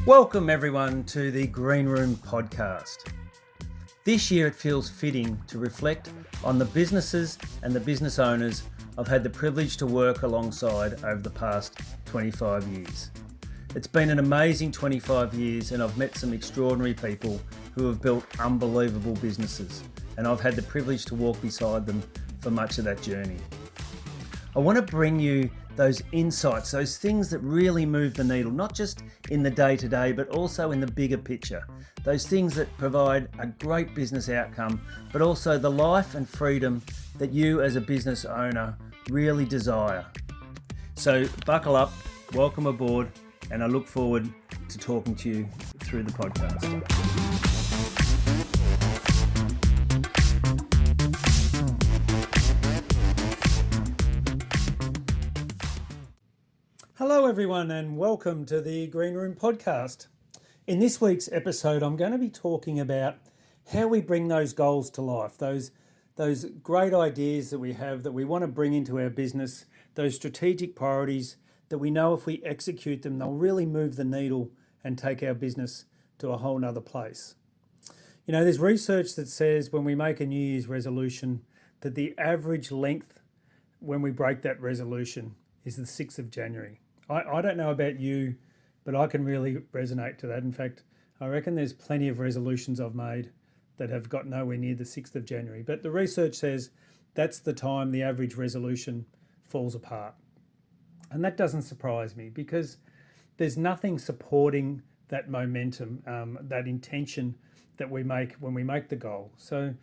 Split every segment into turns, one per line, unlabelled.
Welcome everyone to the Green Room podcast. This year it feels fitting to reflect on the businesses and the business owners I've had the privilege to work alongside over the past 25 years. It's been an amazing 25 years and I've met some extraordinary people who have built unbelievable businesses, and I've had the privilege to walk beside them for much of that journey. I want to bring you those insights, those things that really move the needle, not just in the day-to-day, but also in the bigger picture. Those things that provide a great business outcome, but also the life and freedom that you as a business owner really desire. So buckle up, welcome aboard, and I look forward to talking to you through the podcast. Hello everyone and welcome to the Green Room podcast. In this week's episode, I'm going to be talking about how we bring those goals to life, those great ideas that we have that we want to bring into our business, those strategic priorities that we know if we execute them, they'll really move the needle and take our business to a whole nother place. You know, there's research that says when we make a New Year's resolution that the average length when we break that resolution is the 6th of January. I don't know about you, but I can really resonate to that. In fact, I reckon there's plenty of resolutions I've made that have got nowhere near the 6th of January. But the research says that's the time the average resolution falls apart. And that doesn't surprise me because there's nothing supporting that momentum, that intention that we make when we make the goal. So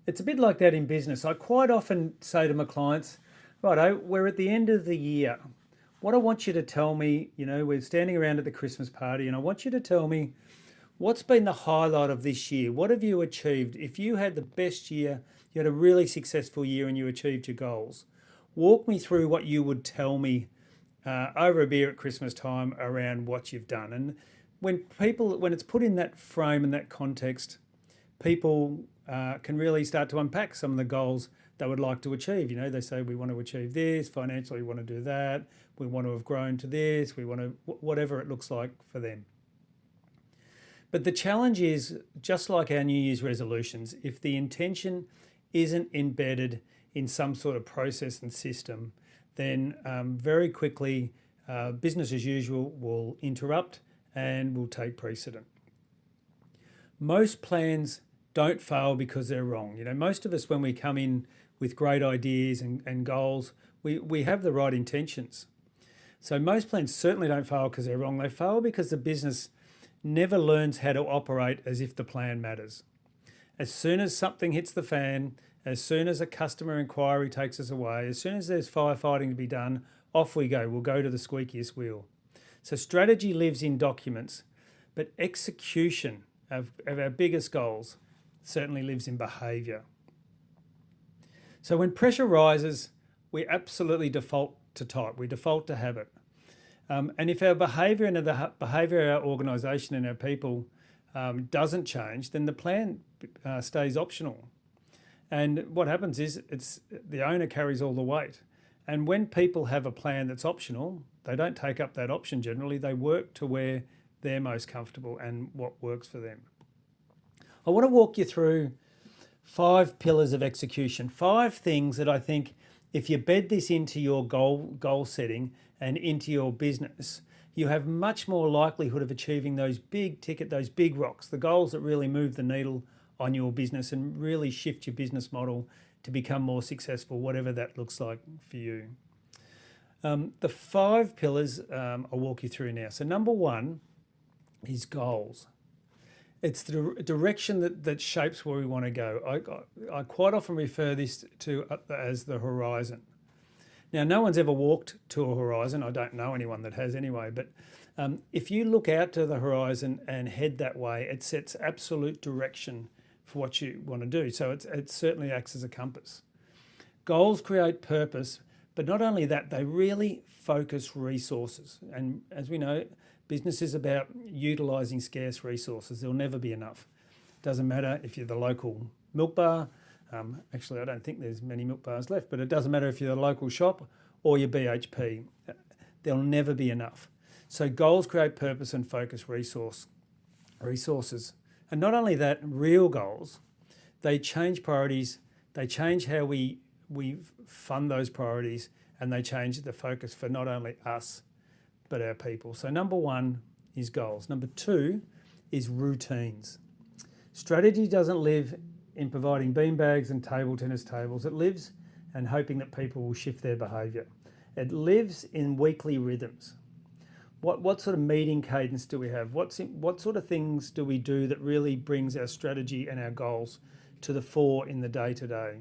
it's a bit like that in business. I quite often say to my clients, righto, we're at the end of the year. What I want you to tell me, you know, we're standing around at the Christmas party and I want you to tell me what's been the highlight of this year? What have you achieved? If you had the best year, you had a really successful year and you achieved your goals, walk me through what you would tell me over a beer at Christmas time around what you've done. And when it's put in that frame and that context, people can really start to unpack some of the goals they would like to achieve. You know, they say we want to achieve this, financially we want to do that, we want to have grown to this, we want to, whatever it looks like for them. But the challenge is, just like our New Year's resolutions, if the intention isn't embedded in some sort of process and system, then very quickly business as usual will interrupt and will take precedent. Most plans don't fail because they're wrong. You know, most of us, when we come in with great ideas and goals, we have the right intentions. So most plans certainly don't fail because they're wrong. They fail because the business never learns how to operate as if the plan matters. As soon as something hits the fan, as soon as a customer inquiry takes us away, as soon as there's firefighting to be done, off we go. We'll go to the squeakiest wheel. So strategy lives in documents, but execution of our biggest goals certainly lives in behaviour. So when pressure rises, we absolutely default to type. We default to habit. And if our behaviour and the behaviour of our organisation and our people doesn't change, then the plan stays optional. And what happens is it's the owner carries all the weight. And when people have a plan that's optional, they don't take up that option generally. They work to where they're most comfortable and what works for them. I want to walk you through 5 pillars of execution, 5 things that I think if you bed this into your goal setting and into your business, you have much more likelihood of achieving those big ticket, those big rocks, the goals that really move the needle on your business and really shift your business model to become more successful, whatever that looks like for you. The 5 pillars I'll walk you through now. So number 1 is goals. It's the direction that shapes where we want to go. I quite often refer this to as the horizon. Now, no one's ever walked to a horizon. I don't know anyone that has anyway, but if you look out to the horizon and head that way, it sets absolute direction for what you want to do. So it certainly acts as a compass. Goals create purpose, but not only that, they really focus resources. And as we know, business is about utilising scarce resources. There'll never be enough. Doesn't matter if you're the local milk bar, Actually, I don't think there's many milk bars left, but it doesn't matter if you're a local shop or your BHP. There'll never be enough. So goals create purpose and focus resources. And not only that, real goals, they change priorities, they change how we fund those priorities, and they change the focus for not only us, but our people. So number one is goals. Number two is routines. Strategy doesn't live in providing beanbags and table tennis tables. It lives in hoping that people will shift their behaviour. It lives in weekly rhythms. What sort of meeting cadence do we have? What sort of things do we do that really brings our strategy and our goals to the fore in the day-to-day?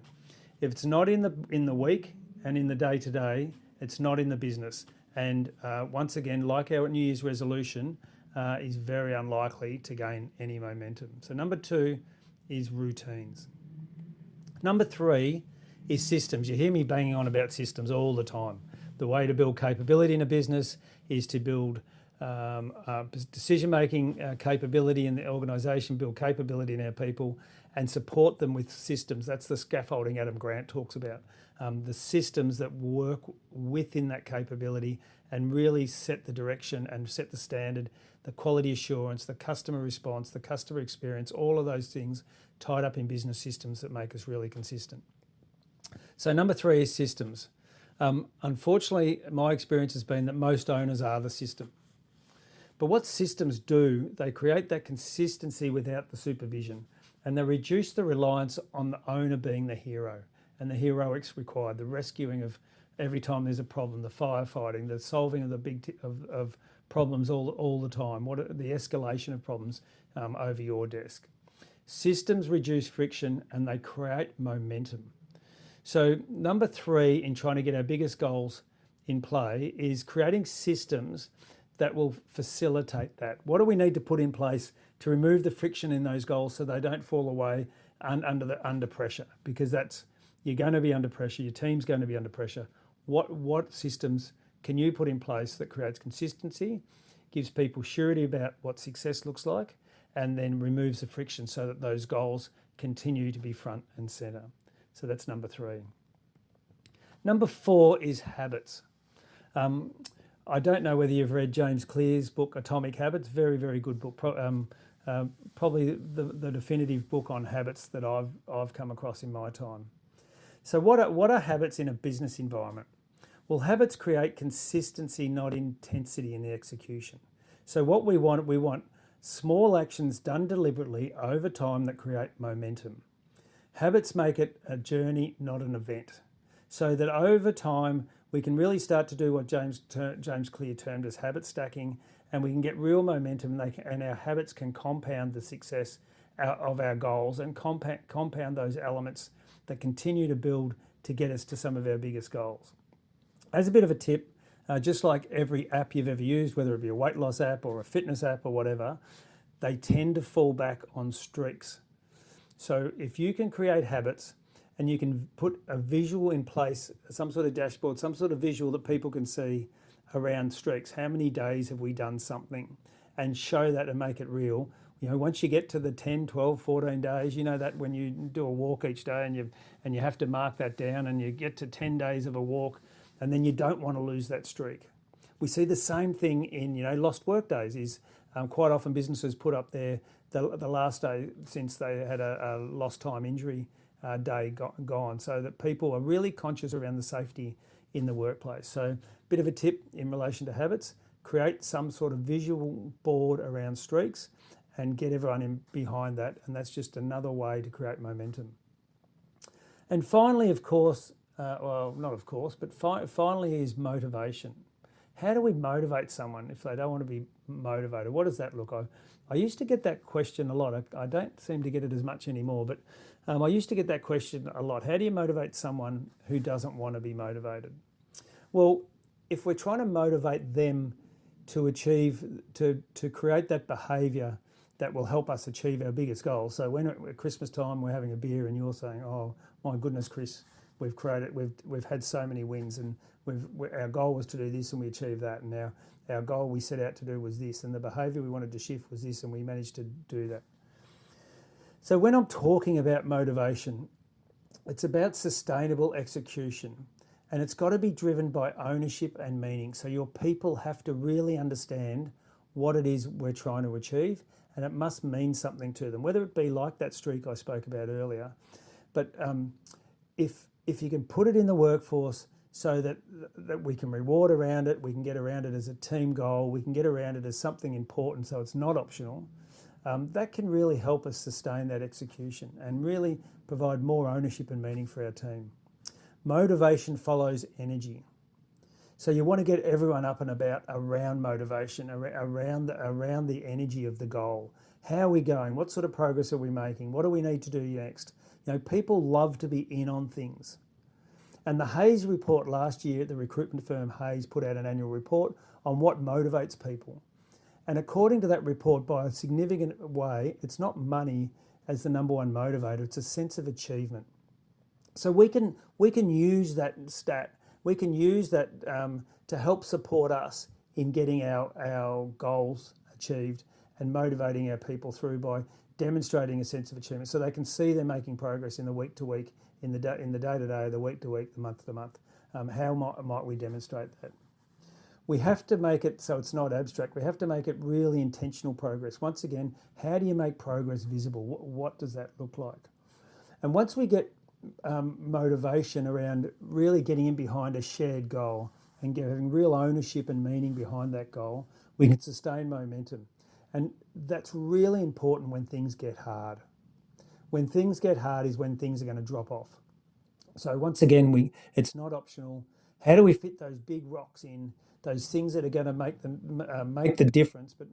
If it's not in the week and in the day-to-day, it's not in the business. And once again, like our New Year's resolution, is very unlikely to gain any momentum. So number two is routines. Number three is systems. You hear me banging on about systems all the time. The way to build capability in a business is to build decision-making capability in the organisation, build capability in our people, and support them with systems. That's the scaffolding Adam Grant talks about. The systems that work within that capability and really set the direction and set the standard, the quality assurance, the customer response, the customer experience, all of those things tied up in business systems that make us really consistent. So number three is systems. Unfortunately, my experience has been that most owners are the system. But what systems do, they create that consistency without the supervision, and they reduce the reliance on the owner being the hero and the heroics required, the rescuing of every time there's a problem, the firefighting, the solving of the of problems all the time, the escalation of problems over your desk. Systems reduce friction and they create momentum. So number three in trying to get our biggest goals in play is creating systems that will facilitate that. What do we need to put in place to remove the friction in those goals so they don't fall away under pressure? Because you're going to be under pressure, your team's going to be under pressure. What systems can you put in place that creates consistency, gives people surety about what success looks like, and then removes the friction so that those goals continue to be front and centre? So that's number three. Number four is habits. I don't know whether you've read James Clear's book, Atomic Habits. Very, very good book. Probably the definitive book on habits that I've come across in my time. So what are habits in a business environment? Well, habits create consistency, not intensity in the execution. So what we want small actions done deliberately over time that create momentum. Habits make it a journey, not an event. So that over time, we can really start to do what James Clear termed as habit stacking, and we can get real momentum, and our habits can compound the success of our goals and compound those elements that continue to build to get us to some of our biggest goals. As a bit of a tip, just like every app you've ever used, whether it be a weight loss app or a fitness app or whatever, they tend to fall back on streaks. So if you can create habits and you can put a visual in place, some sort of dashboard, some sort of visual that people can see around streaks, how many days have we done something, and show that and make it real. Once you get to the 10, 12, 14 days, that when you do a walk each day and you have to mark that down and you get to 10 days of a walk, and then you don't want to lose that streak. We see the same thing in, lost work days is quite often businesses put up the last day since they had a lost time injury day gone, so that people are really conscious around the safety in the workplace. So a bit of a tip in relation to habits, create some sort of visual board around streaks and get everyone in behind that, and that's just another way to create momentum. And finally, of course, finally is motivation. How do we motivate someone if they don't want to be motivated? What does that look like? I used to get that question a lot. I don't seem to get it as much anymore, but I used to get that question a lot. How do you motivate someone who doesn't want to be motivated? Well, if we're trying to motivate them to create that behaviour that will help us achieve our biggest goals. So when at Christmas time we're having a beer and you're saying, "Oh my goodness, Chris, we've had so many wins, and our goal was to do this and we achieved that, and now our goal we set out to do was this, and the behaviour we wanted to shift was this, and we managed to do that." So when I'm talking about motivation, It's about sustainable execution, and it's got to be driven by ownership and meaning. So your people have to really understand what it is we're trying to achieve, and it must mean something to them, whether it be like that streak I spoke about earlier. But if you can put it in the workforce so that we can reward around it, we can get around it as a team goal, we can get around it as something important so it's not optional, that can really help us sustain that execution and really provide more ownership and meaning for our team. Motivation follows energy. So you want to get everyone up and about around motivation, around the energy of the goal. How are we going? What sort of progress are we making? What do we need to do next? People love to be in on things. And the Hays report last year, the recruitment firm Hays put out an annual report on what motivates people. And according to that report, by a significant way, it's not money as the number one motivator, it's a sense of achievement. So we can use that stat, we can use that to help support us in getting our goals achieved and motivating our people through by demonstrating a sense of achievement so they can see they're making progress in the week to week, in the day-to-day, the week to week, the month to month. How might we demonstrate that? We have to make it so it's not abstract. We have to make it really intentional progress. Once again, how do you make progress visible? What does that look like? And once we get motivation around really getting in behind a shared goal and having real ownership and meaning behind that goal, we can sustain momentum. And that's really important when things get hard. When things get hard is when things are going to drop off. So once again, it's not optional. How do we fit those big rocks in, those things that are going to make the difference? But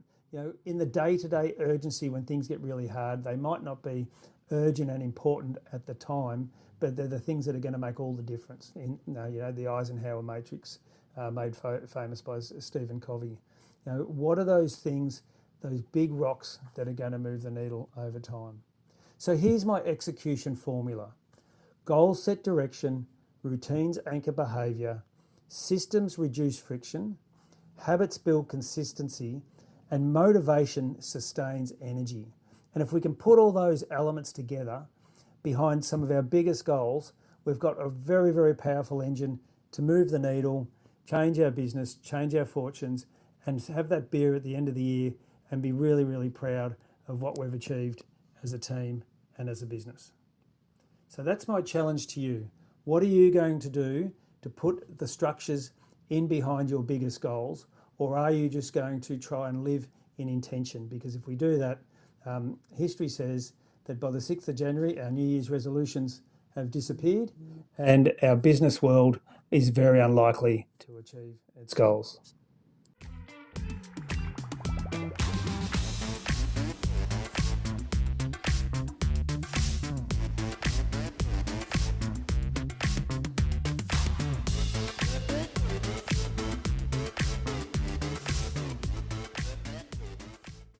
in the day-to-day urgency, when things get really hard, they might not be urgent and important at the time, but they're the things that are going to make all the difference. The Eisenhower matrix, made famous by Stephen Covey. What are those things, those big rocks that are going to move the needle over time? So here's my execution formula. Goals set direction, routines anchor behaviour, systems reduce friction, habits build consistency, and motivation sustains energy. And if we can put all those elements together behind some of our biggest goals, we've got a very, very powerful engine to move the needle, change our business, change our fortunes, and have that beer at the end of the year and be really, really proud of what we've achieved as a team and as a business. So that's my challenge to you. What are you going to do to put the structures in behind your biggest goals, or are you just going to try and live in intention? Because if we do that, history says that by the 6th of January, our New Year's resolutions have disappeared and our business world is very unlikely to achieve its goals.